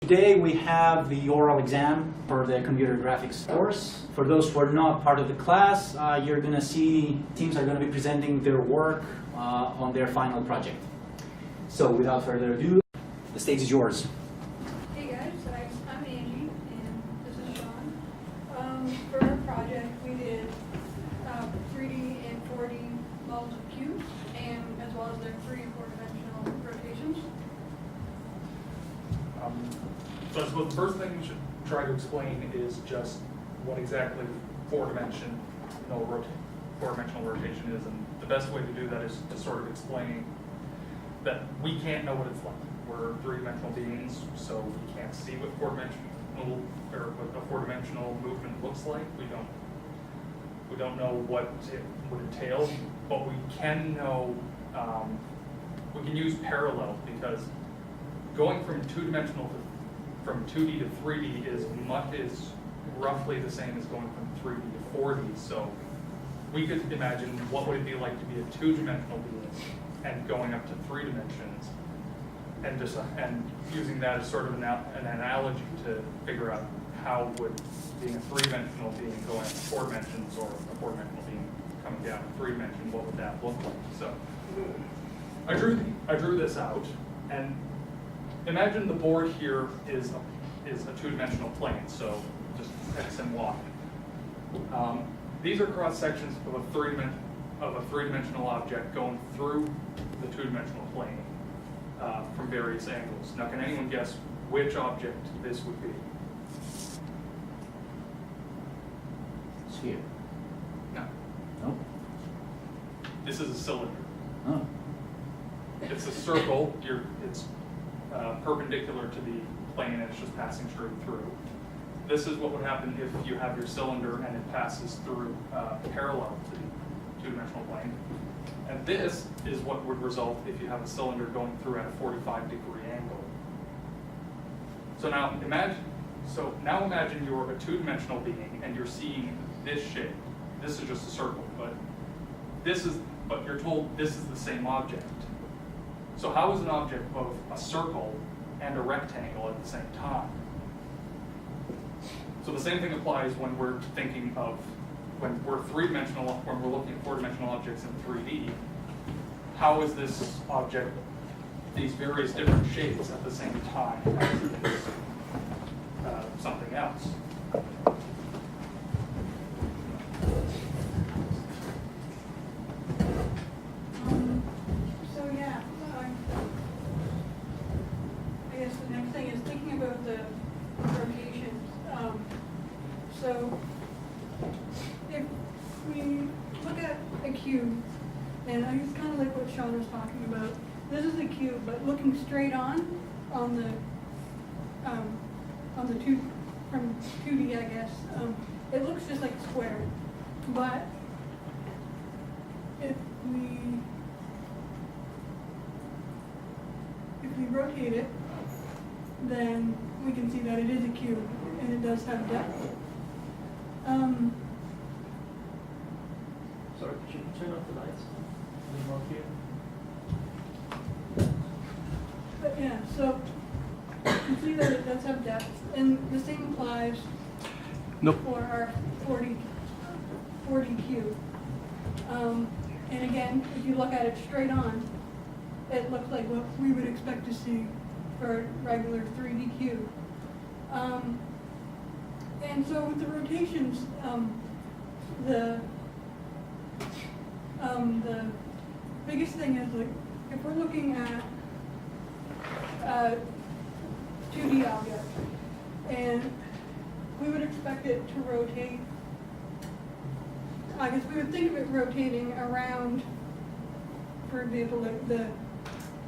Today we have the oral exam for the computer graphics course. For those who are not part of the class, you're going to see teams are going to be presenting their work on their final project. So without further ado, the stage is yours. Hey guys, I'm Angie and this is Sean. For our project we did 3D and 4D models of cubes, and as well as their 3 and 4-dimensional rotations. So I suppose the first thing we should try to explain is just what exactly four-dimensional rotation is, and the best way to do that is to sort of explain that we can't know what it's like. We're 3-dimensional beings, so we can't see what a four-dimensional movement looks like. We don't know what it would entail, but we can know. We can use parallel, because going from 2D to 3D is roughly the same as going from 3D to 4D. So we could imagine what would it be like to be a 2-dimensional being and going up to 3 dimensions, and using that as sort of an analogy to figure out how would being a 3-dimensional being going up to 4 dimensions, or a 4-dimensional being coming down to 3 dimensions, what would that look like? So I drew this out, and imagine the board here is a 2-dimensional plane, so just X and Y. These are cross sections of a 3-dimensional object going through the 2-dimensional plane from various angles. Now, can anyone guess which object this would be? Sphere. No. No? This is a cylinder. Oh. It's a circle. It's perpendicular to the plane, and it's just passing straight through. This is what would happen if you have your cylinder and it passes through parallel to the 2-dimensional plane. And this is what would result if you have a cylinder going through at a 45-degree angle. So now imagine you're a 2-dimensional being and you're seeing this shape. This is just a circle, but you're told this is the same object. So how is an object both a circle and a rectangle at the same time? So the same thing applies when we're thinking of, when we're 3-dimensional, when we're looking at 4-dimensional objects in 3D. How is this object these various different shapes at the same time as it is something else? I guess the next thing is thinking about the rotations. So if we look at a cube, and it's kind of like what Sean was talking about. This is a cube, but looking straight on the from 2D, I guess, it looks just like a square. But if we rotate it, then we can see that it is a cube, and it does have depth. Sorry, could you turn off the lights? More here. But yeah, so you can see that it does have depth, and the same applies for our 40 cube. And again, if you look at it straight on, it looks like what we would expect to see for a regular 3D cube. And so with the rotations, the biggest thing is, like, if we're looking at a 2D object, and we would expect it to rotate, I guess we would think of it rotating around, for example, like the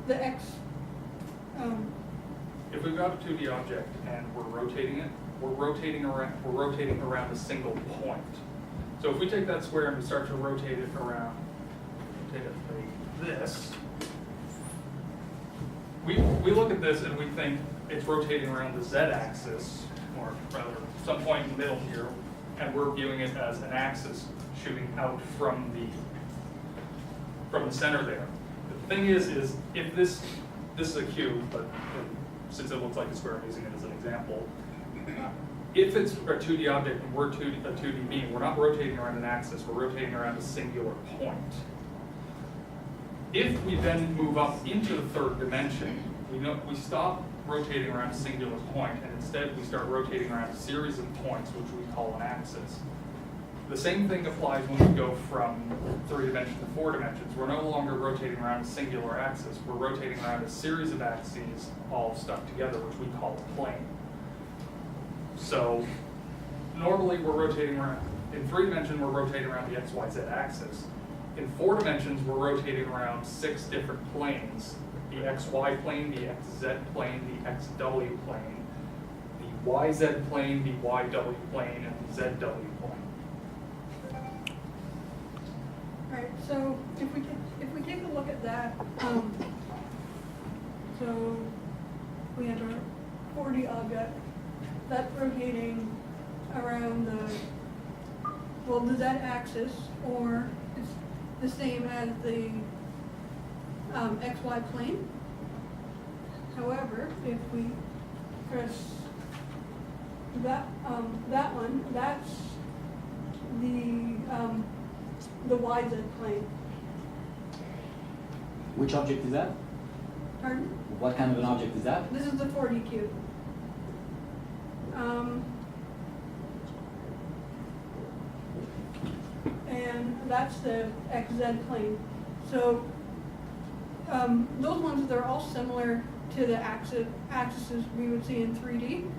X. If we've got a 2D object and we're rotating it, we're rotating around a single point. So if we take that square and we start to rotate it like this, we look at this and we think it's rotating around the Z-axis, or rather some point in the middle here, and we're viewing it as an axis shooting out from the center there. The thing is if this is a cube, but since it looks like a square, I'm using it as an example. If it's a 2D object and we're a 2D being, we're not rotating around an axis, we're rotating around a singular point. If we then move up into the third dimension, we stop rotating around a singular point, and instead we start rotating around a series of points, which we call an axis. The same thing applies when we go from 3 dimensions to 4 dimensions. We're no longer rotating around a singular axis. We're rotating around a series of axes all stuck together, which we call a plane. So normally we're rotating around, in 3 dimensions we're rotating around the XYZ axis. In 4 dimensions we're rotating around 6 different planes: the XY plane, the XZ plane, the XW plane, the YZ plane, the YW plane, and the ZW plane. Alright, so if we take a look at that, so we have our 4D object that's rotating around the Z axis, or it's the same as the XY plane. However, if we press that one, that's the YZ plane. Which object is that? Pardon? What kind of an object is that? This is the 4D cube. And that's the XZ plane. So those ones, they're all similar to the axes we would see in 3D.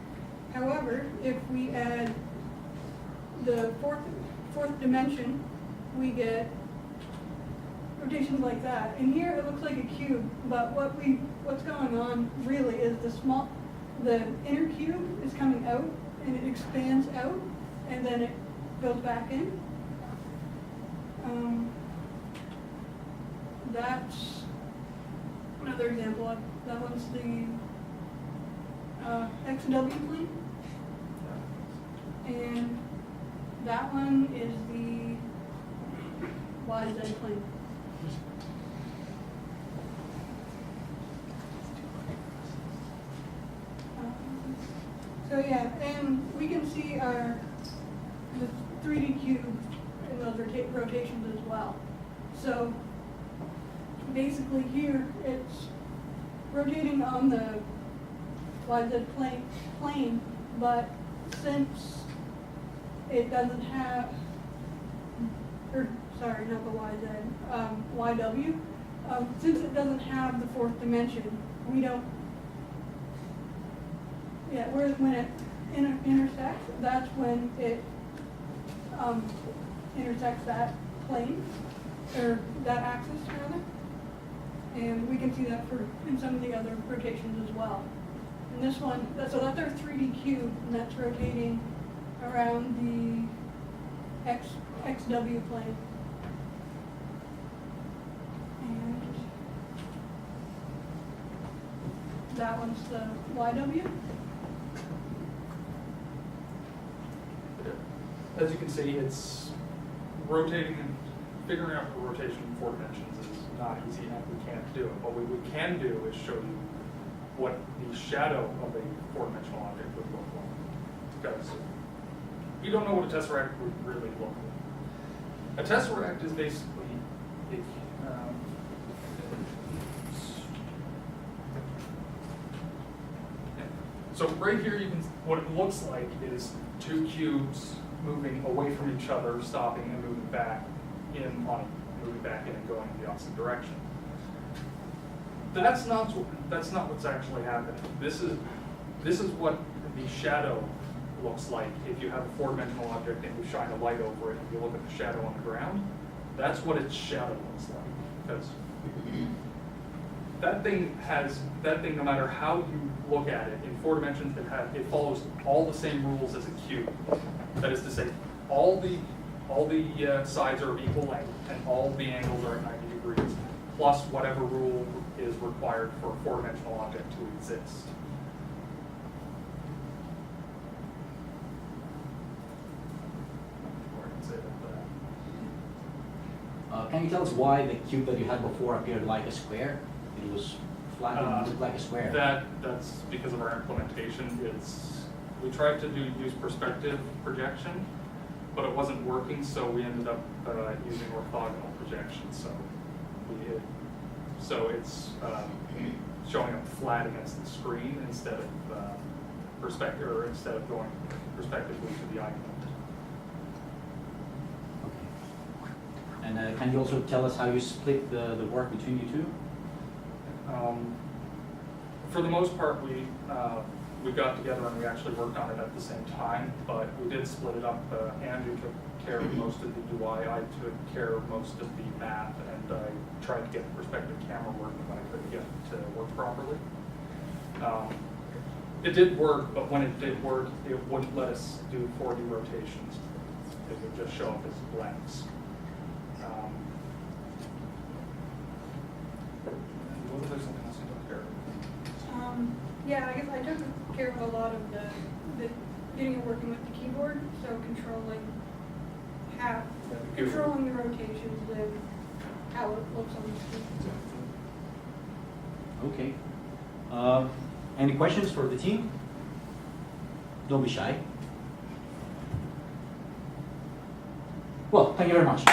However, if we add the fourth dimension, we get rotations like that. And here it looks like a cube, but what's going on really is the inner cube is coming out and it expands out and then it goes back in. That's another example. That one's the XW plane, and that one is the YZ plane. So yeah, and we can see the 3D cube in those rotations as well. So basically here it's rotating on the YZ plane, but since it doesn't have, or sorry, not the YZ, YW, since it doesn't have the 4th dimension, we don't, when it intersects, that's when it intersects that plane, or that axis rather. And we can see that in some of the other rotations as well. And this one, so that's our 3D cube, and that's rotating around the XW plane. And that one's the YW. As you can see, it's rotating, and figuring out the rotation in 4 dimensions is not easy, and we can't do it. What we can do is show you what the shadow of a 4-dimensional object would look like. Because you don't know what a tesseract would really look like. A tesseract is basically so right here, what it looks like is 2 cubes moving away from each other, stopping and moving back moving back in and going in the opposite direction. That's not what's actually happening. This is what the shadow looks like if you have a 4-dimensional object and you shine a light over it and you look at the shadow on the ground. That's what its shadow looks like. Because that thing, no matter how you look at it, in 4 dimensions, it follows all the same rules as a cube. That is to say, all the sides are of equal length and all the angles are at 90 degrees, plus whatever rule is required for a 4-dimensional object to exist. Can you tell us why the cube that you had before appeared like a square? It was flat and look like a square? That's because of our implementation. We tried to use perspective projection, but it wasn't working, so we ended up using orthogonal projection. So it's showing up flat against the screen instead of going perspectively to the icon. Okay. And can you also tell us how you split the work between you two? For the most part, we got together and we actually worked on it at the same time, but we did split it up. Andrew took care of most of the UI, I took care of most of the math, and I tried to get the perspective camera working when I couldn't get it to work properly. It did work, but when it did work, it wouldn't let us do 4D rotations. It would just show up as blanks. Was there something else you took care of? Yeah, I guess I took care of a lot of the getting it working with the keyboard, so controlling the rotations and how it looks on the screen. Okay. Any questions for the team? Don't be shy. Well, thank you very much.